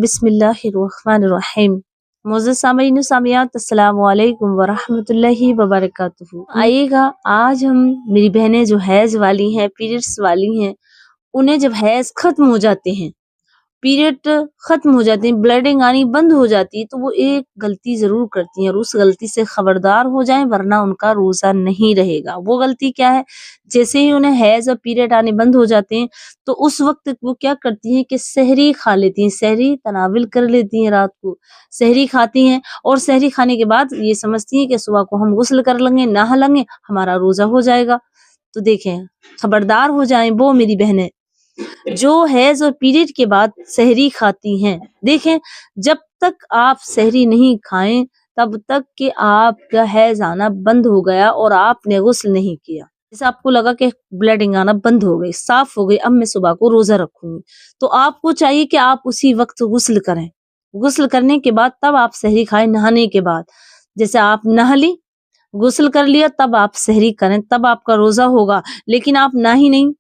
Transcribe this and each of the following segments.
बिस्मिल्लाहिर्रहमानिर्रहीम। मोअज़्ज़ज़ सामीईन सामियात, अस्सलामु अलैकुम वरहमतुल्लाहि वबरकातुहू। आइएगा, आज हम मेरी बहनें जो हैज़ वाली हैं, पीरियड्स वाली हैं, उन्हें जब हैज़ खत्म हो जाते हैं, पीरियड खत्म हो जाते हैं, ब्लीडिंग आनी बंद हो जाती है, तो वो एक गलती जरूर करती हैं और उस गलती से खबरदार हो जाएं, वरना उनका रोजा नहीं रहेगा। वो गलती क्या है? जैसे ही उन्हें हैज और पीरियड आने बंद हो जाते हैं, तो उस वक्त वो क्या करती हैं कि सहरी खा लेती हैं, सहरी तनाविल कर लेती हैं, रात को सहरी खाती हैं और सहरी खाने के बाद ये समझती हैं कि सुबह को हम गुस्ल कर लेंगे, नहा लेंगे, हमारा रोजा हो जाएगा। तो देखें, खबरदार हो जाएं वो मेरी बहनें जो हैज और पीरियड के बाद सहरी खाती हैं। देखें, जब तक आप सहरी नहीं खाएं तब तक कि आपका हैज आना बंद हो गया और आपने गुस्ल नहीं किया, जैसे आपको लगा कि ब्लीडिंग आना बंद हो गई, साफ हो गई, अब मैं सुबह को रोजा रखूंगी, तो आपको चाहिए कि आप उसी वक्त गुस्ल करें। गुस्ल करने के बाद तब आप सहरी खाएं। नहाने के बाद जैसे आप नहा ली, गुस्ल कर लिया, तब आप सहरी करें, तब आपका रोजा होगा। लेकिन आप ना ही नहीं,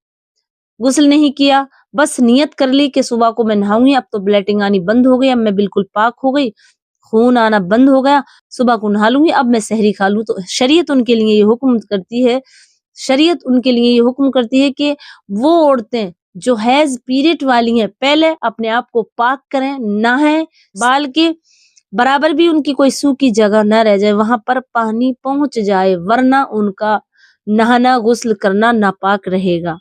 गुस्ल नहीं किया, बस नियत कर ली कि सुबह को मैं नहाऊंगी, अब तो ब्लीडिंग आनी बंद हो गई, अब मैं बिल्कुल पाक हो गई, खून आना बंद हो गया, सुबह को नहा लूंगी, अब मैं सहरी खा लूं, तो शरीयत उनके लिए ये हुक्म करती है, शरीयत उनके लिए ये हुक्म करती है कि वो औरतें जो हैज पीरियड वाली हैं, पहले अपने आप को पाक करें, नहाएं, बाल के बराबर भी उनकी कोई सूखी जगह न रह जाए, वहां पर पानी पहुंच जाए, वरना उनका नहाना गुस्ल करना नापाक रहेगा।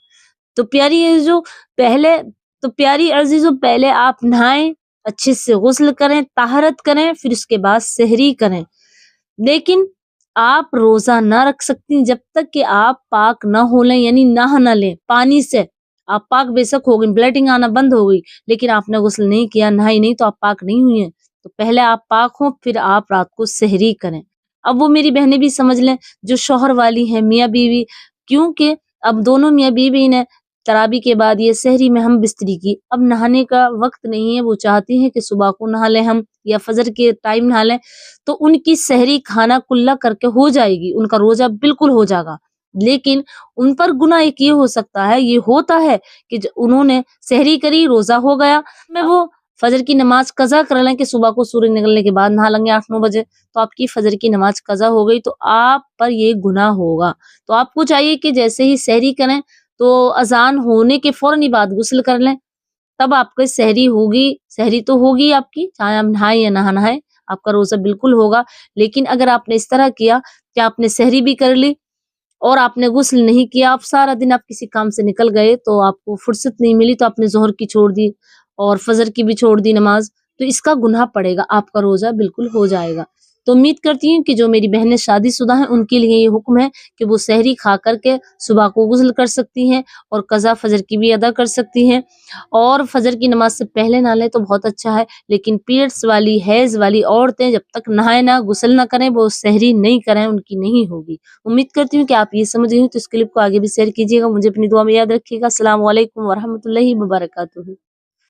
तो प्यारी अजीजों, पहले आप नहाएं, अच्छे से गुस्ल करें, ताहरत करें, फिर उसके बाद सहरी करें। लेकिन आप रोजा ना रख सकती जब तक कि आप पाक ना हो लें, यानी नहा ना लें पानी से। आप पाक बेशक हो गई, ब्लीडिंग आना बंद हो गई, लेकिन आपने गुस्ल नहीं किया, नहाई नहीं, तो आप पाक नहीं हुई हैं। तो पहले आप पाक हो, फिर आप रात को सहरी करें। अब वो मेरी बहनें भी समझ लें जो शौहर वाली हैं, मियाँ बीवी, क्योंकि अब दोनों मियाँ बीवी ने तराबी के बाद ये सहरी में हम बिस्तरी की, अब नहाने का वक्त नहीं है, वो चाहती हैं कि सुबह को नहा लें हम या फजर के टाइम नहा लें, तो उनकी सहरी खाना कुल्ला करके हो जाएगी, उनका रोजा बिल्कुल हो जाएगा। लेकिन उन पर गुनाह एक ये हो सकता है, ये होता है कि उन्होंने सहरी करी, रोजा हो गया, मैं वो फजर की नमाज कजा कर लें कि सुबह को सूरज निकलने के बाद नहा लेंगे 8-9 बजे, तो आपकी फजर की नमाज कजा हो गई, तो आप पर ये गुनाह होगा। तो आपको चाहिए कि जैसे ही सहरी करें तो अजान होने के फौरन ही बाद गुस्ल कर लें, तब आपकी सहरी होगी। सहरी तो होगी आपकी, चाहे आप नहाए या ना नहाए, आपका रोजा बिल्कुल होगा। लेकिन अगर आपने इस तरह किया कि आपने सहरी भी कर ली और आपने गुस्ल नहीं किया, आप सारा दिन आप किसी काम से निकल गए, तो आपको फुर्सत नहीं मिली, तो आपने जोहर की छोड़ दी और फजर की भी छोड़ दी नमाज, तो इसका गुनाह पड़ेगा, आपका रोजा बिल्कुल हो जाएगा। तो उम्मीद करती हूँ कि जो मेरी बहनें शादीशुदा हैं उनके लिए ये हुक्म है कि वो सहरी खा करके सुबह को गुस्ल कर सकती हैं और कज़ा फजर की भी अदा कर सकती हैं, और फजर की नमाज से पहले नहा लें तो बहुत अच्छा है। लेकिन पीरियड्स वाली, हैज वाली औरतें जब तक नहाए ना, गुस्ल ना करें, वो सहरी नहीं करें, उनकी नहीं होगी। उम्मीद करती हूँ कि आप ये समझ गई हो, तो इस क्लिप को आगे भी शेयर कीजिएगा, मुझे अपनी दुआ में याद रखिएगा। अस्सलाम वालेकुम वरहमतुल्लाहि वबरकातुहू।